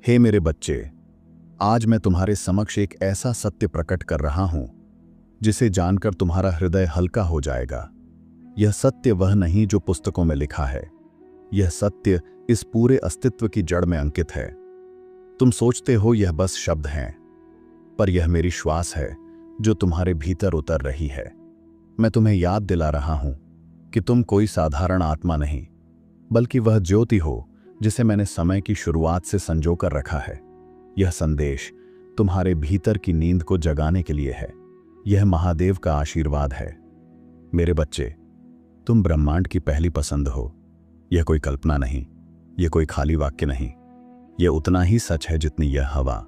हे मेरे बच्चे, आज मैं तुम्हारे समक्ष एक ऐसा सत्य प्रकट कर रहा हूं जिसे जानकर तुम्हारा हृदय हल्का हो जाएगा। यह सत्य वह नहीं जो पुस्तकों में लिखा है, यह सत्य इस पूरे अस्तित्व की जड़ में अंकित है। तुम सोचते हो यह बस शब्द हैं, पर यह मेरी श्वास है जो तुम्हारे भीतर उतर रही है। मैं तुम्हें याद दिला रहा हूं कि तुम कोई साधारण आत्मा नहीं, बल्कि वह ज्योति हो जिसे मैंने समय की शुरुआत से संजो कर रखा है। यह संदेश तुम्हारे भीतर की नींद को जगाने के लिए है। यह महादेव का आशीर्वाद है। मेरे बच्चे, तुम ब्रह्मांड की पहली पसंद हो। यह कोई कल्पना नहीं, यह कोई खाली वाक्य नहीं, यह उतना ही सच है जितनी यह हवा,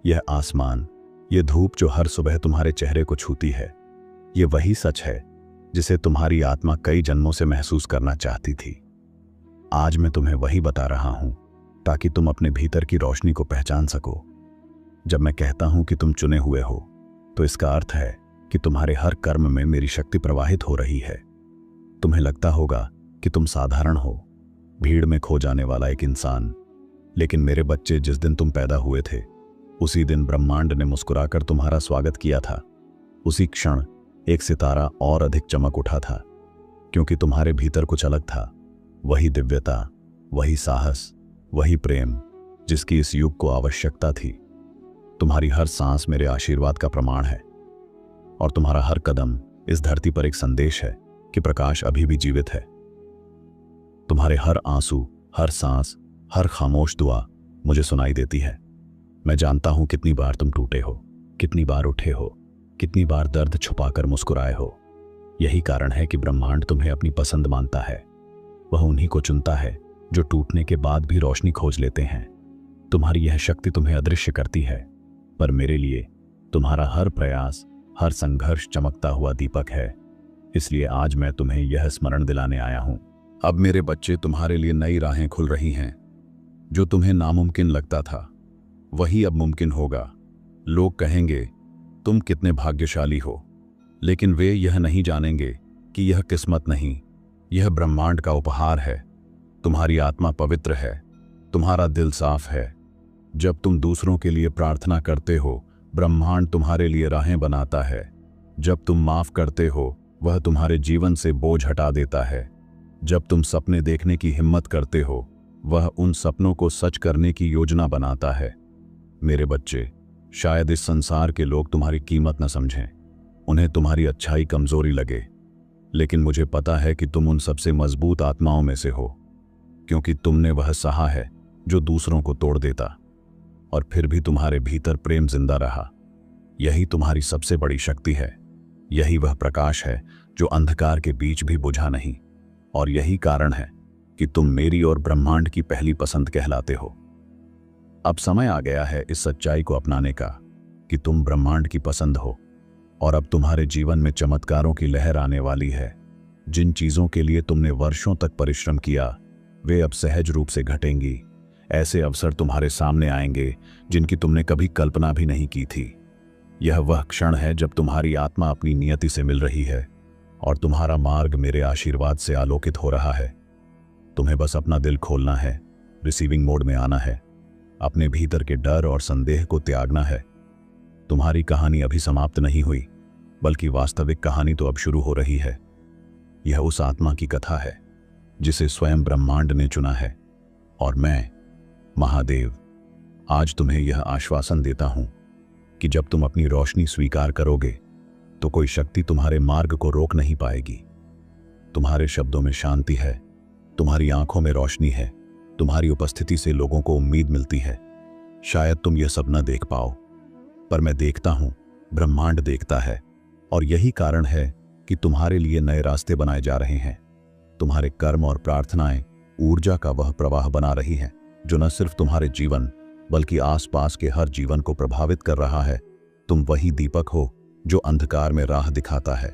यह आसमान, यह धूप जो हर सुबह तुम्हारे चेहरे को छूती है। यह वही सच है जिसे तुम्हारी आत्मा कई जन्मों से महसूस करना चाहती थी। आज मैं तुम्हें वही बता रहा हूं ताकि तुम अपने भीतर की रोशनी को पहचान सको। जब मैं कहता हूं कि तुम चुने हुए हो, तो इसका अर्थ है कि तुम्हारे हर कर्म में मेरी शक्ति प्रवाहित हो रही है। तुम्हें लगता होगा कि तुम साधारण हो, भीड़ में खो जाने वाला एक इंसान, लेकिन मेरे बच्चे, जिस दिन तुम पैदा हुए थे उसी दिन ब्रह्मांड ने मुस्कुराकर तुम्हारा स्वागत किया था। उसी क्षण एक सितारा और अधिक चमक उठा था, क्योंकि तुम्हारे भीतर कुछ अलग था। वही दिव्यता, वही साहस, वही प्रेम जिसकी इस युग को आवश्यकता थी। तुम्हारी हर सांस मेरे आशीर्वाद का प्रमाण है, और तुम्हारा हर कदम इस धरती पर एक संदेश है कि प्रकाश अभी भी जीवित है। तुम्हारे हर आंसू, हर सांस, हर खामोश दुआ मुझे सुनाई देती है। मैं जानता हूं कितनी बार तुम टूटे हो, कितनी बार उठे हो, कितनी बार दर्द छुपाकर मुस्कुराए हो। यही कारण है कि ब्रह्मांड तुम्हें अपनी पसंद मानता है। वह उन्हीं को चुनता है जो टूटने के बाद भी रोशनी खोज लेते हैं। तुम्हारी यह शक्ति तुम्हें अदृश्य करती है, पर मेरे लिए तुम्हारा हर प्रयास, हर संघर्ष चमकता हुआ दीपक है। इसलिए आज मैं तुम्हें यह स्मरण दिलाने आया हूं। अब मेरे बच्चे, तुम्हारे लिए नई राहें खुल रही हैं। जो तुम्हें नामुमकिन लगता था वही अब मुमकिन होगा। लोग कहेंगे तुम कितने भाग्यशाली हो, लेकिन वे यह नहीं जानेंगे कि यह किस्मत नहीं, यह ब्रह्मांड का उपहार है। तुम्हारी आत्मा पवित्र है, तुम्हारा दिल साफ है। जब तुम दूसरों के लिए प्रार्थना करते हो, ब्रह्मांड तुम्हारे लिए राहें बनाता है। जब तुम माफ करते हो, वह तुम्हारे जीवन से बोझ हटा देता है। जब तुम सपने देखने की हिम्मत करते हो, वह उन सपनों को सच करने की योजना बनाता है। मेरे बच्चे, शायद इस संसार के लोग तुम्हारी कीमत न समझें, उन्हें तुम्हारी अच्छाई कमजोरी लगे, लेकिन मुझे पता है कि तुम उन सबसे मजबूत आत्माओं में से हो, क्योंकि तुमने वह सहा है जो दूसरों को तोड़ देता, और फिर भी तुम्हारे भीतर प्रेम जिंदा रहा। यही तुम्हारी सबसे बड़ी शक्ति है। यही वह प्रकाश है जो अंधकार के बीच भी बुझा नहीं, और यही कारण है कि तुम मेरी और ब्रह्मांड की पहली पसंद कहलाते हो। अब समय आ गया है इस सच्चाई को अपनाने का कि तुम ब्रह्मांड की पसंद हो, और अब तुम्हारे जीवन में चमत्कारों की लहर आने वाली है। जिन चीजों के लिए तुमने वर्षों तक परिश्रम किया, वे अब सहज रूप से घटेंगी। ऐसे अवसर तुम्हारे सामने आएंगे जिनकी तुमने कभी कल्पना भी नहीं की थी। यह वह क्षण है जब तुम्हारी आत्मा अपनी नियति से मिल रही है, और तुम्हारा मार्ग मेरे आशीर्वाद से आलोकित हो रहा है। तुम्हें बस अपना दिल खोलना है, रिसीविंग मोड में आना है, अपने भीतर के डर और संदेह को त्यागना है। तुम्हारी कहानी अभी समाप्त नहीं हुई, बल्कि वास्तविक कहानी तो अब शुरू हो रही है। यह उस आत्मा की कथा है जिसे स्वयं ब्रह्मांड ने चुना है, और मैं, महादेव, आज तुम्हें यह आश्वासन देता हूं कि जब तुम अपनी रोशनी स्वीकार करोगे, तो कोई शक्ति तुम्हारे मार्ग को रोक नहीं पाएगी। तुम्हारे शब्दों में शांति है, तुम्हारी आंखों में रोशनी है, तुम्हारी उपस्थिति से लोगों को उम्मीद मिलती है। शायद तुम यह सब न देख पाओ, पर मैं देखता हूं, ब्रह्मांड देखता है, और यही कारण है कि तुम्हारे लिए नए रास्ते बनाए जा रहे हैं। तुम्हारे कर्म और प्रार्थनाएं ऊर्जा का वह प्रवाह बना रही हैं जो न सिर्फ तुम्हारे जीवन बल्कि आसपास के हर जीवन को प्रभावित कर रहा है। तुम वही दीपक हो जो अंधकार में राह दिखाता है।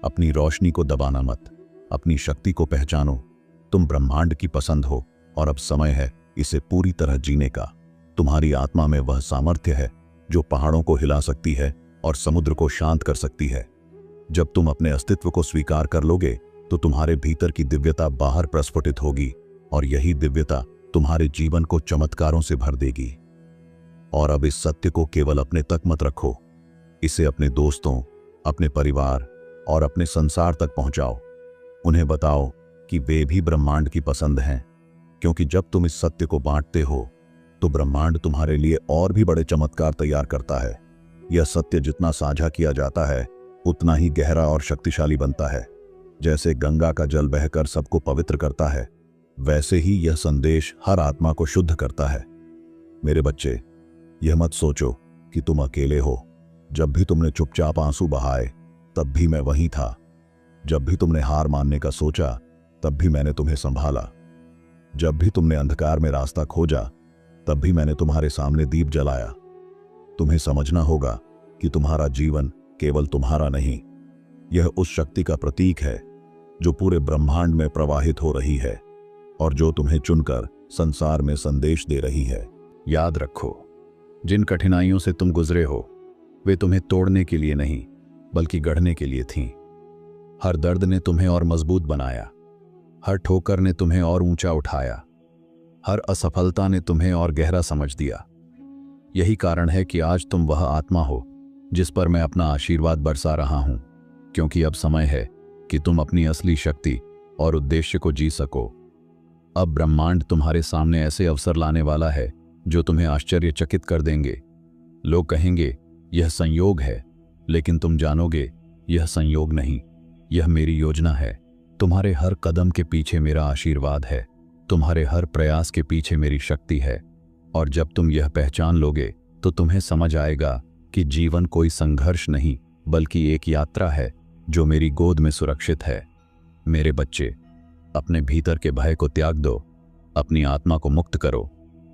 अपनी रोशनी को दबाना मत, अपनी शक्ति को पहचानो। तुम ब्रह्मांड की पसंद हो, और अब समय है इसे पूरी तरह जीने का। तुम्हारी आत्मा में वह सामर्थ्य है जो पहाड़ों को हिला सकती है और समुद्र को शांत कर सकती है। जब तुम अपने अस्तित्व को स्वीकार कर लोगे, तो तुम्हारे भीतर की दिव्यता बाहर प्रस्फुटित होगी, और यही दिव्यता तुम्हारे जीवन को चमत्कारों से भर देगी। और अब इस सत्य को केवल अपने तक मत रखो, इसे अपने दोस्तों, अपने परिवार और अपने संसार तक पहुंचाओ। उन्हें बताओ कि वे भी ब्रह्मांड की पसंद हैं, क्योंकि जब तुम इस सत्य को बांटते हो तो ब्रह्मांड तुम्हारे लिए और भी बड़े चमत्कार तैयार करता है। यह सत्य जितना साझा किया जाता है उतना ही गहरा और शक्तिशाली बनता है। जैसे गंगा का जल बहकर सबको पवित्र करता है, वैसे ही यह संदेश हर आत्मा को शुद्ध करता है। मेरे बच्चे, यह मत सोचो कि तुम अकेले हो। जब भी तुमने चुपचाप आंसू बहाए तब भी मैं वहीं था। जब भी तुमने हार मानने का सोचा तब भी मैंने तुम्हें संभाला। जब भी तुमने अंधकार में रास्ता खोजा तब भी मैंने तुम्हारे सामने दीप जलाया। तुम्हें समझना होगा कि तुम्हारा जीवन केवल तुम्हारा नहीं, यह उस शक्ति का प्रतीक है जो पूरे ब्रह्मांड में प्रवाहित हो रही है और जो तुम्हें चुनकर संसार में संदेश दे रही है। याद रखो, जिन कठिनाइयों से तुम गुजरे हो वे तुम्हें तोड़ने के लिए नहीं बल्कि गढ़ने के लिए थीं। हर दर्द ने तुम्हें और मजबूत बनाया, हर ठोकर ने तुम्हें और ऊंचा उठाया, हर असफलता ने तुम्हें और गहरा समझ दिया। यही कारण है कि आज तुम वह आत्मा हो जिस पर मैं अपना आशीर्वाद बरसा रहा हूं, क्योंकि अब समय है कि तुम अपनी असली शक्ति और उद्देश्य को जी सको। अब ब्रह्मांड तुम्हारे सामने ऐसे अवसर लाने वाला है जो तुम्हें आश्चर्यचकित कर देंगे। लोग कहेंगे यह संयोग है, लेकिन तुम जानोगे यह संयोग नहीं, यह मेरी योजना है। तुम्हारे हर कदम के पीछे मेरा आशीर्वाद है, तुम्हारे हर प्रयास के पीछे मेरी शक्ति है। और जब तुम यह पहचान लोगे तो तुम्हें समझ आएगा कि जीवन कोई संघर्ष नहीं बल्कि एक यात्रा है जो मेरी गोद में सुरक्षित है। मेरे बच्चे, अपने भीतर के भय को त्याग दो, अपनी आत्मा को मुक्त करो।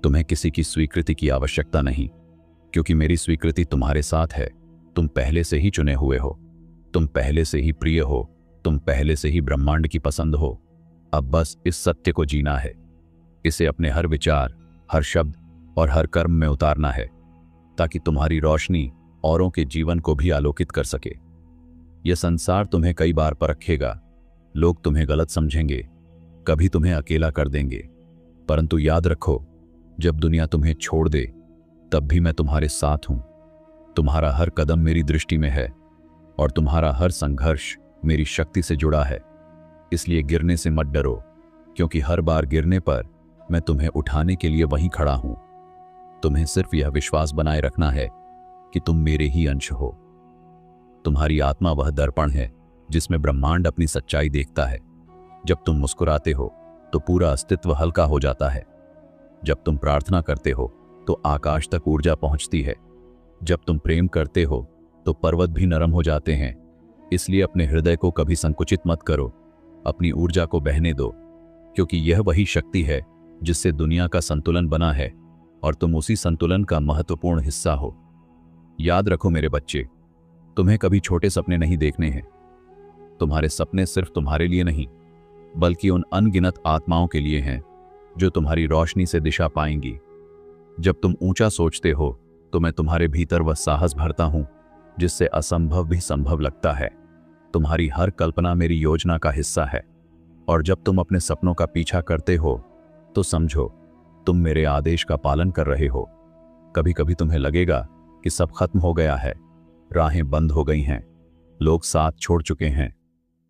तुम्हें किसी की स्वीकृति की आवश्यकता नहीं, क्योंकि मेरी स्वीकृति तुम्हारे साथ है। तुम पहले से ही चुने हुए हो, तुम पहले से ही प्रिय हो, तुम पहले से ही ब्रह्मांड की पसंद हो। अब बस इस सत्य को जीना है, इसे अपने हर विचार, हर शब्द और हर कर्म में उतारना है, ताकि तुम्हारी रोशनी औरों के जीवन को भी आलोकित कर सके। यह संसार तुम्हें कई बार परखेगा, लोग तुम्हें गलत समझेंगे, कभी तुम्हें अकेला कर देंगे, परंतु याद रखो, जब दुनिया तुम्हें छोड़ दे तब भी मैं तुम्हारे साथ हूं। तुम्हारा हर कदम मेरी दृष्टि में है और तुम्हारा हर संघर्ष मेरी शक्ति से जुड़ा है। इसलिए गिरने से मत डरो, क्योंकि हर बार गिरने पर मैं तुम्हें उठाने के लिए वहीं खड़ा हूं। तुम्हें सिर्फ यह विश्वास बनाए रखना है कि तुम मेरे ही अंश हो। तुम्हारी आत्मा वह दर्पण है जिसमें ब्रह्मांड अपनी सच्चाई देखता है। जब तुम मुस्कुराते हो तो पूरा अस्तित्व हल्का हो जाता है। जब तुम प्रार्थना करते हो तो आकाश तक ऊर्जा पहुंचती है। जब तुम प्रेम करते हो तो पर्वत भी नरम हो जाते हैं। इसलिए अपने हृदय को कभी संकुचित मत करो, अपनी ऊर्जा को बहने दो, क्योंकि यह वही शक्ति है जिससे दुनिया का संतुलन बना है और तुम उसी संतुलन का महत्वपूर्ण हिस्सा हो। याद रखो मेरे बच्चे, तुम्हें कभी छोटे सपने नहीं देखने हैं। तुम्हारे सपने सिर्फ तुम्हारे लिए नहीं, बल्कि उन अनगिनत आत्माओं के लिए हैं जो तुम्हारी रोशनी से दिशा पाएंगी। जब तुम ऊंचा सोचते हो तो मैं तुम्हारे भीतर वह साहस भरता हूं जिससे असंभव भी संभव लगता है। तुम्हारी हर कल्पना मेरी योजना का हिस्सा है, और जब तुम अपने सपनों का पीछा करते हो तो समझो तुम मेरे आदेश का पालन कर रहे हो। कभी कभी तुम्हें लगेगा कि सब खत्म हो गया है, राहें बंद हो गई हैं, लोग साथ छोड़ चुके हैं,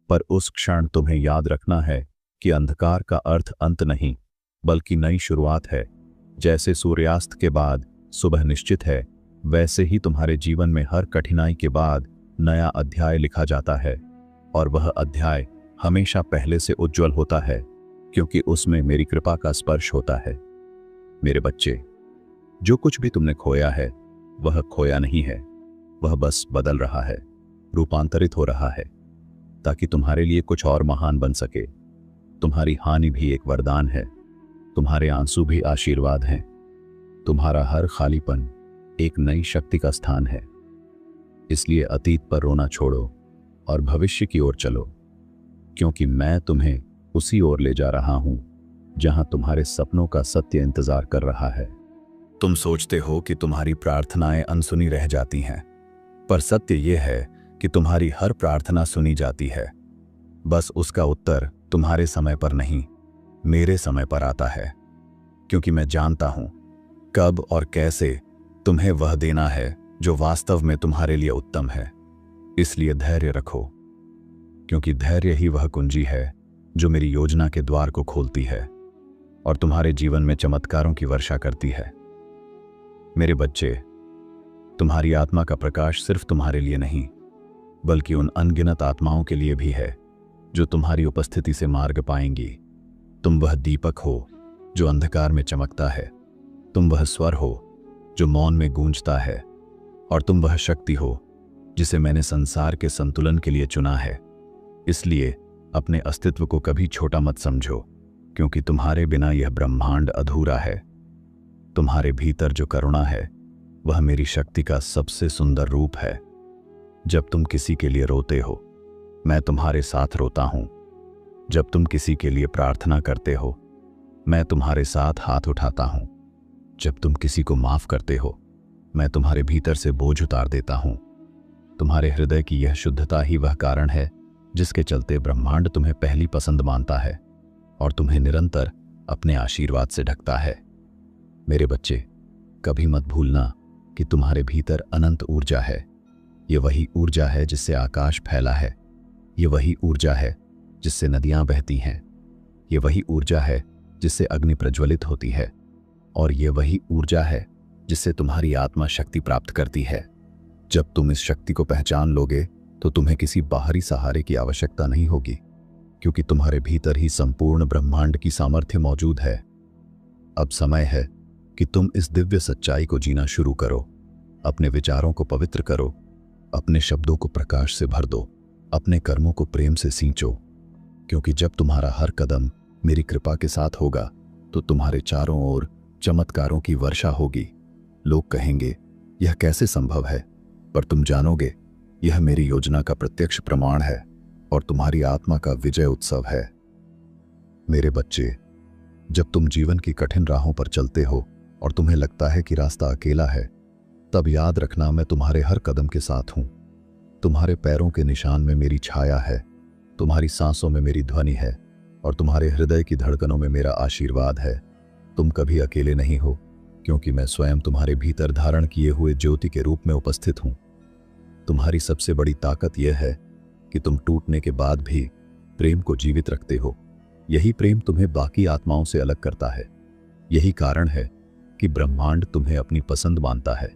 पर उस क्षण तुम्हें याद रखना है कि अंधकार का अर्थ अंत नहीं बल्कि नई शुरुआत है। जैसे सूर्यास्त के बाद सुबह निश्चित है, वैसे ही तुम्हारे जीवन में हर कठिनाई के बाद नया अध्याय लिखा जाता है, और वह अध्याय हमेशा पहले से उज्जवल होता है, क्योंकि उसमें मेरी कृपा का स्पर्श होता है। मेरे बच्चे, जो कुछ भी तुमने खोया है वह खोया नहीं है, वह बस बदल रहा है, रूपांतरित हो रहा है, ताकि तुम्हारे लिए कुछ और महान बन सके। तुम्हारी हानि भी एक वरदान है, तुम्हारे आंसू भी आशीर्वाद हैं, तुम्हारा हर खालीपन एक नई शक्ति का स्थान है। इसलिए अतीत पर रोना छोड़ो और भविष्य की ओर चलो, क्योंकि मैं तुम्हें उसी ओर ले जा रहा हूं जहां तुम्हारे सपनों का सत्य इंतजार कर रहा है। तुम सोचते हो कि तुम्हारी प्रार्थनाएं अनसुनी रह जाती हैं, पर सत्य यह है कि तुम्हारी हर प्रार्थना सुनी जाती है। बस उसका उत्तर तुम्हारे समय पर नहीं, मेरे समय पर आता है, क्योंकि मैं जानता हूं कब और कैसे तुम्हें वह देना है जो वास्तव में तुम्हारे लिए उत्तम है। इसलिए धैर्य रखो, क्योंकि धैर्य ही वह कुंजी है जो मेरी योजना के द्वार को खोलती है और तुम्हारे जीवन में चमत्कारों की वर्षा करती है। मेरे बच्चे, तुम्हारी आत्मा का प्रकाश सिर्फ तुम्हारे लिए नहीं, बल्कि उन अनगिनत आत्माओं के लिए भी है जो तुम्हारी उपस्थिति से मार्ग पाएंगी। तुम वह दीपक हो जो अंधकार में चमकता है, तुम वह स्वर हो जो मौन में गूंजता है, और तुम वह शक्ति हो जिसे मैंने संसार के संतुलन के लिए चुना है। इसलिए अपने अस्तित्व को कभी छोटा मत समझो, क्योंकि तुम्हारे बिना यह ब्रह्मांड अधूरा है। तुम्हारे भीतर जो करुणा है वह मेरी शक्ति का सबसे सुंदर रूप है। जब तुम किसी के लिए रोते हो, मैं तुम्हारे साथ रोता हूं। जब तुम किसी के लिए प्रार्थना करते हो, मैं तुम्हारे साथ हाथ उठाता हूं। जब तुम किसी को माफ करते हो, मैं तुम्हारे भीतर से बोझ उतार देता हूं। तुम्हारे हृदय की यह शुद्धता ही वह कारण है जिसके चलते ब्रह्मांड तुम्हें पहली पसंद मानता है और तुम्हें निरंतर अपने आशीर्वाद से ढकता है। मेरे बच्चे, कभी मत भूलना कि तुम्हारे भीतर अनंत ऊर्जा है। ये वही ऊर्जा है जिससे आकाश फैला है। ये वही ऊर्जा है जिससे नदियां बहती हैं। ये वही ऊर्जा है जिससे अग्नि प्रज्वलित होती है। और ये वही ऊर्जा है जिससे तुम्हारी आत्मा शक्ति प्राप्त करती है। जब तुम इस शक्ति को पहचान लोगे तो तुम्हें किसी बाहरी सहारे की आवश्यकता नहीं होगी, क्योंकि तुम्हारे भीतर ही संपूर्ण ब्रह्मांड की सामर्थ्य मौजूद है। अब समय है कि तुम इस दिव्य सच्चाई को जीना शुरू करो। अपने विचारों को पवित्र करो, अपने शब्दों को प्रकाश से भर दो, अपने कर्मों को प्रेम से सींचो, क्योंकि जब तुम्हारा हर कदम मेरी कृपा के साथ होगा तो तुम्हारे चारों ओर चमत्कारों की वर्षा होगी। लोग कहेंगे, यह कैसे संभव है? पर तुम जानोगे, यह मेरी योजना का प्रत्यक्ष प्रमाण है और तुम्हारी आत्मा का विजय उत्सव है। मेरे बच्चे, जब तुम जीवन की कठिन राहों पर चलते हो और तुम्हें लगता है कि रास्ता अकेला है, तब याद रखना, मैं तुम्हारे हर कदम के साथ हूं। तुम्हारे पैरों के निशान में मेरी छाया है, तुम्हारी सांसों में मेरी ध्वनि है और तुम्हारे हृदय की धड़कनों में मेरा आशीर्वाद है। तुम कभी अकेले नहीं हो, क्योंकि मैं स्वयं तुम्हारे भीतर धारण किए हुए ज्योति के रूप में उपस्थित हूं। तुम्हारी सबसे बड़ी ताकत यह है कि तुम टूटने के बाद भी प्रेम को जीवित रखते हो। यही प्रेम तुम्हें बाकी आत्माओं से अलग करता है। यही कारण है कि ब्रह्मांड तुम्हें अपनी पसंद मानता है,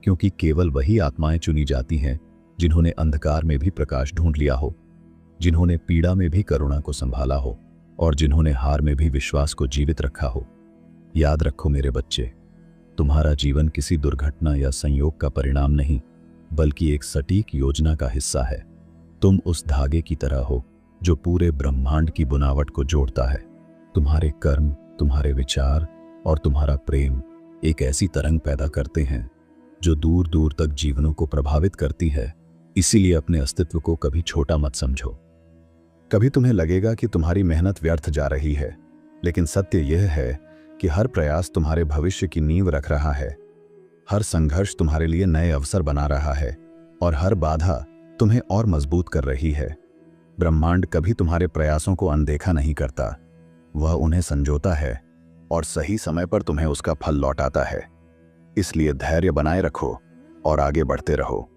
क्योंकि केवल वही आत्माएं चुनी जाती हैं जिन्होंने अंधकार में भी प्रकाश ढूंढ लिया हो, जिन्होंने पीड़ा में भी करुणा को संभाला हो और जिन्होंने हार में भी विश्वास को जीवित रखा हो। याद रखो मेरे बच्चे, तुम्हारा जीवन किसी दुर्घटना या संयोग का परिणाम नहीं, बल्कि एक सटीक योजना का हिस्सा है। तुम उस धागे की तरह हो जो पूरे ब्रह्मांड की बुनावट को जोड़ता है। तुम्हारे कर्म, तुम्हारे विचार और तुम्हारा प्रेम एक ऐसी तरंग पैदा करते हैं जो दूर दूर तक जीवनों को प्रभावित करती है। इसीलिए अपने अस्तित्व को कभी छोटा मत समझो। कभी तुम्हें लगेगा कि तुम्हारी मेहनत व्यर्थ जा रही है, लेकिन सत्य यह है कि हर प्रयास तुम्हारे भविष्य की नींव रख रहा है। हर संघर्ष तुम्हारे लिए नए अवसर बना रहा है और हर बाधा तुम्हें और मजबूत कर रही है। ब्रह्मांड कभी तुम्हारे प्रयासों को अनदेखा नहीं करता, वह उन्हें संजोता है और सही समय पर तुम्हें उसका फल लौटाता है। इसलिए धैर्य बनाए रखो और आगे बढ़ते रहो।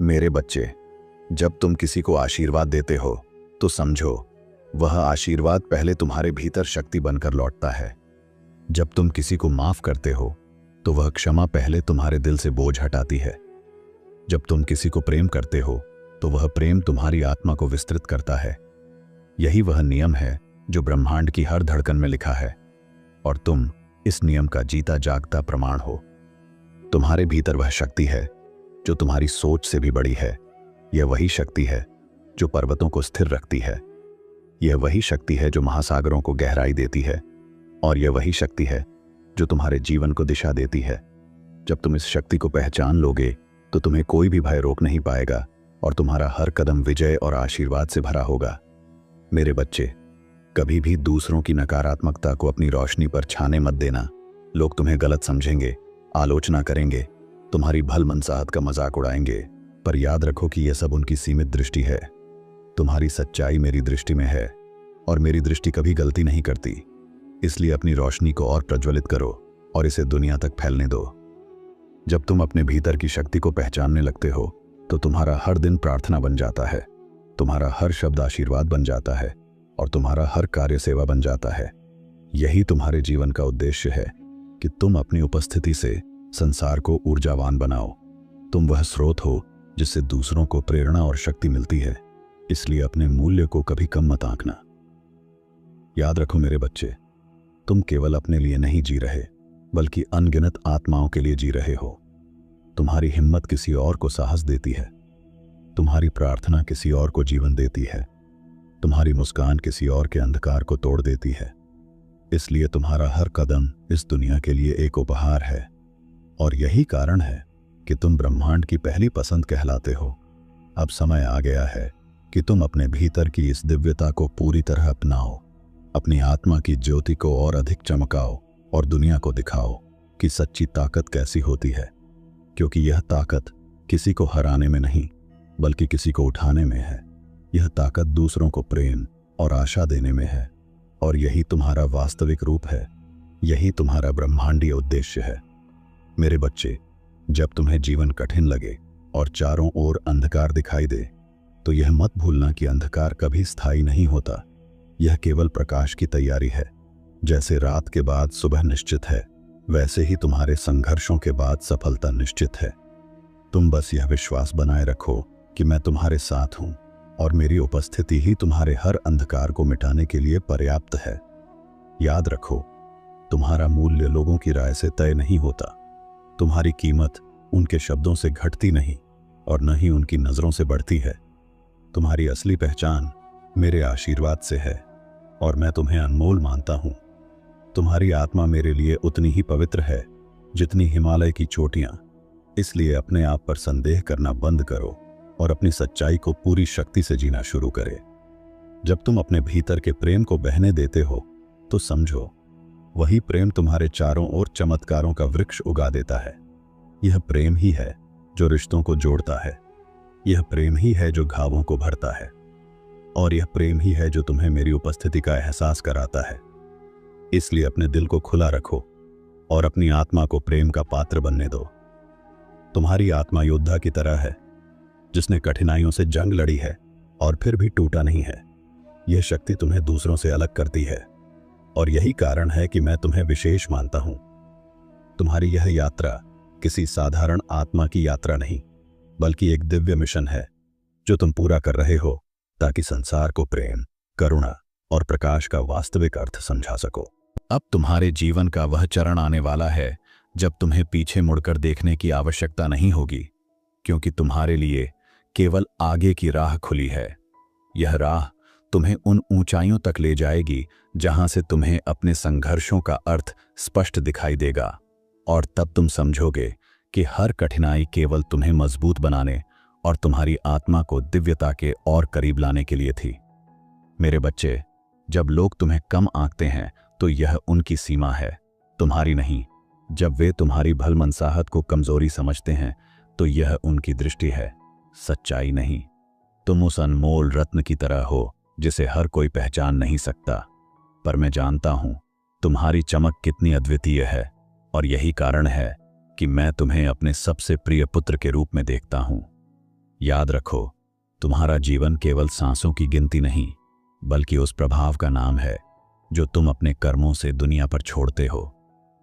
मेरे बच्चे, जब तुम किसी को आशीर्वाद देते हो तो समझो, वह आशीर्वाद पहले तुम्हारे भीतर शक्ति बनकर लौटता है। जब तुम किसी को माफ करते हो तो वह क्षमा पहले तुम्हारे दिल से बोझ हटाती है। जब तुम किसी को प्रेम करते हो तो वह प्रेम तुम्हारी आत्मा को विस्तृत करता है। यही वह नियम है जो ब्रह्मांड की हर धड़कन में लिखा है और तुम इस नियम का जीता जागता प्रमाण हो। तुम्हारे भीतर वह शक्ति है जो तुम्हारी सोच से भी बड़ी है। यह वही शक्ति है जो पर्वतों को स्थिर रखती है। यह वही शक्ति है जो महासागरों को गहराई देती है और यह वही शक्ति है जो तुम्हारे जीवन को दिशा देती है। जब तुम इस शक्ति को पहचान लोगे तो तुम्हें कोई भी भय रोक नहीं पाएगा और तुम्हारा हर कदम विजय और आशीर्वाद से भरा होगा। मेरे बच्चे, कभी भी दूसरों की नकारात्मकता को अपनी रोशनी पर छाने मत देना। लोग तुम्हें गलत समझेंगे, आलोचना करेंगे, तुम्हारी भल मनसाहत का मजाक उड़ाएंगे, पर याद रखो कि यह सब उनकी सीमित दृष्टि है। तुम्हारी सच्चाई मेरी दृष्टि में है और मेरी दृष्टि कभी गलती नहीं करती। इसलिए अपनी रोशनी को और प्रज्वलित करो और इसे दुनिया तक फैलने दो। जब तुम अपने भीतर की शक्ति को पहचानने लगते हो तो तुम्हारा हर दिन प्रार्थना बन जाता है, तुम्हारा हर शब्द आशीर्वाद बन जाता है और तुम्हारा हर कार्य सेवा बन जाता है। यही तुम्हारे जीवन का उद्देश्य है कि तुम अपनी उपस्थिति से संसार को ऊर्जावान बनाओ। तुम वह स्रोत हो जिससे दूसरों को प्रेरणा और शक्ति मिलती है, इसलिए अपने मूल्य को कभी कम मत आंकना। याद रखो मेरे बच्चे, तुम केवल अपने लिए नहीं जी रहे बल्कि अनगिनत आत्माओं के लिए जी रहे हो। तुम्हारी हिम्मत किसी और को साहस देती है, तुम्हारी प्रार्थना किसी और को जीवन देती है, तुम्हारी मुस्कान किसी और के अंधकार को तोड़ देती है। इसलिए तुम्हारा हर कदम इस दुनिया के लिए एक उपहार है और यही कारण है कि तुम ब्रह्मांड की पहली पसंद कहलाते हो। अब समय आ गया है कि तुम अपने भीतर की इस दिव्यता को पूरी तरह अपनाओ, अपनी आत्मा की ज्योति को और अधिक चमकाओ और दुनिया को दिखाओ कि सच्ची ताकत कैसी होती है, क्योंकि यह ताकत किसी को हराने में नहीं बल्कि किसी को उठाने में है। यह ताकत दूसरों को प्रेम और आशा देने में है और यही तुम्हारा वास्तविक रूप है, यही तुम्हारा ब्रह्मांडीय उद्देश्य है। मेरे बच्चे, जब तुम्हें जीवन कठिन लगे और चारों ओर अंधकार दिखाई दे तो यह मत भूलना कि अंधकार कभी स्थायी नहीं होता, यह केवल प्रकाश की तैयारी है। जैसे रात के बाद सुबह निश्चित है, वैसे ही तुम्हारे संघर्षों के बाद सफलता निश्चित है। तुम बस यह विश्वास बनाए रखो कि मैं तुम्हारे साथ हूं और मेरी उपस्थिति ही तुम्हारे हर अंधकार को मिटाने के लिए पर्याप्त है। याद रखो, तुम्हारा मूल्य लोगों की राय से तय नहीं होता, तुम्हारी कीमत उनके शब्दों से घटती नहीं और न ही उनकी नजरों से बढ़ती है। तुम्हारी असली पहचान मेरे आशीर्वाद से है और मैं तुम्हें अनमोल मानता हूं। तुम्हारी आत्मा मेरे लिए उतनी ही पवित्र है जितनी हिमालय की चोटियां। इसलिए अपने आप पर संदेह करना बंद करो और अपनी सच्चाई को पूरी शक्ति से जीना शुरू करें। जब तुम अपने भीतर के प्रेम को बहने देते हो तो समझो, वही प्रेम तुम्हारे चारों ओर चमत्कारों का वृक्ष उगा देता है। यह प्रेम ही है जो रिश्तों को जोड़ता है, यह प्रेम ही है जो घावों को भरता है और यह प्रेम ही है जो तुम्हें मेरी उपस्थिति का एहसास कराता है। इसलिए अपने दिल को खुला रखो और अपनी आत्मा को प्रेम का पात्र बनने दो। तुम्हारी आत्मा योद्धा की तरह है जिसने कठिनाइयों से जंग लड़ी है और फिर भी टूटा नहीं है। यह शक्ति तुम्हें दूसरों से अलग करती है और यही कारण है कि मैं तुम्हें विशेष मानता हूं। तुम्हारी यह यात्रा किसी साधारण आत्मा की यात्रा नहीं बल्कि एक दिव्य मिशन है जो तुम पूरा कर रहे हो ताकि संसार को प्रेम, करुणा और प्रकाश का वास्तविक अर्थ समझा सको। अब तुम्हारे जीवन का वह चरण आने वाला है जब तुम्हें पीछे मुड़कर देखने की आवश्यकता नहीं होगी, क्योंकि तुम्हारे लिए केवल आगे की राह खुली है। यह राह तुम्हें उन ऊंचाइयों तक ले जाएगी जहां से तुम्हें अपने संघर्षों का अर्थ स्पष्ट दिखाई देगा और तब तुम समझोगे कि हर कठिनाई केवल तुम्हें मजबूत बनाने और तुम्हारी आत्मा को दिव्यता के और करीब लाने के लिए थी। मेरे बच्चे, जब लोग तुम्हें कम आंकते हैं तो यह उनकी सीमा है, तुम्हारी नहीं। जब वे तुम्हारी भलमनसाहत को कमजोरी समझते हैं तो यह उनकी दृष्टि है, सच्चाई नहीं। तुम उस अनमोल रत्न की तरह हो जिसे हर कोई पहचान नहीं सकता, पर मैं जानता हूं तुम्हारी चमक कितनी अद्वितीय है और यही कारण है कि मैं तुम्हें अपने सबसे प्रिय पुत्र के रूप में देखता हूं। याद रखो, तुम्हारा जीवन केवल सांसों की गिनती नहीं बल्कि उस प्रभाव का नाम है जो तुम अपने कर्मों से दुनिया पर छोड़ते हो।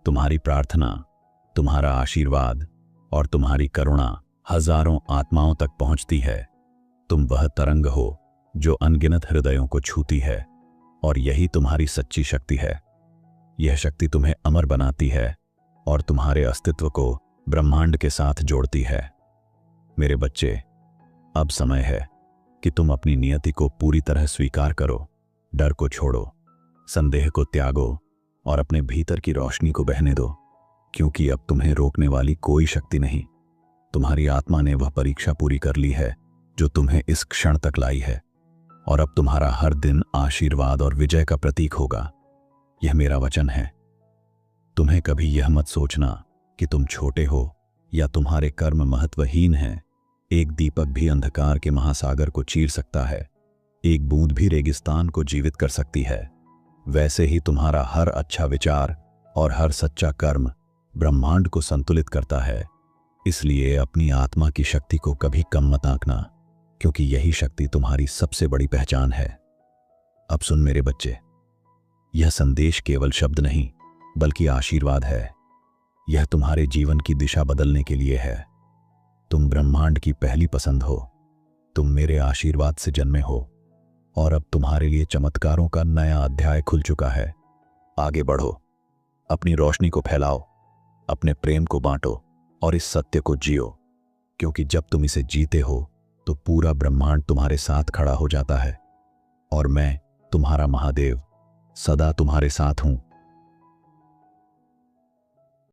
तुम्हारी प्रार्थना, तुम्हारा आशीर्वाद और तुम्हारी करुणा हजारों आत्माओं तक पहुंचती है। तुम वह तरंग हो जो अनगिनत हृदयों को छूती है और यही तुम्हारी सच्ची शक्ति है। यह शक्ति तुम्हें अमर बनाती है और तुम्हारे अस्तित्व को ब्रह्मांड के साथ जोड़ती है। मेरे बच्चे, अब समय है कि तुम अपनी नियति को पूरी तरह स्वीकार करो, डर को छोड़ो, संदेह को त्यागो और अपने भीतर की रोशनी को बहने दो, क्योंकि अब तुम्हें रोकने वाली कोई शक्ति नहीं। तुम्हारी आत्मा ने वह परीक्षा पूरी कर ली है जो तुम्हें इस क्षण तक लाई है और अब तुम्हारा हर दिन आशीर्वाद और विजय का प्रतीक होगा। यह मेरा वचन है। तुम्हें कभी यह मत सोचना कि तुम छोटे हो या तुम्हारे कर्म महत्वहीन हैं। एक दीपक भी अंधकार के महासागर को चीर सकता है, एक बूंद भी रेगिस्तान को जीवित कर सकती है। वैसे ही तुम्हारा हर अच्छा विचार और हर सच्चा कर्म ब्रह्मांड को संतुलित करता है इसलिए अपनी आत्मा की शक्ति को कभी कम मत आंकना, क्योंकि यही शक्ति तुम्हारी सबसे बड़ी पहचान है। अब सुन मेरे बच्चे, यह संदेश केवल शब्द नहीं बल्कि आशीर्वाद है। यह तुम्हारे जीवन की दिशा बदलने के लिए है। तुम ब्रह्मांड की पहली पसंद हो, तुम मेरे आशीर्वाद से जन्मे हो, और अब तुम्हारे लिए चमत्कारों का नया अध्याय खुल चुका है। आगे बढ़ो, अपनी रोशनी को फैलाओ, अपने प्रेम को बांटो और इस सत्य को जियो, क्योंकि जब तुम इसे जीते हो तो पूरा ब्रह्मांड तुम्हारे साथ खड़ा हो जाता है। और मैं, तुम्हारा महादेव, सदा तुम्हारे साथ हूं।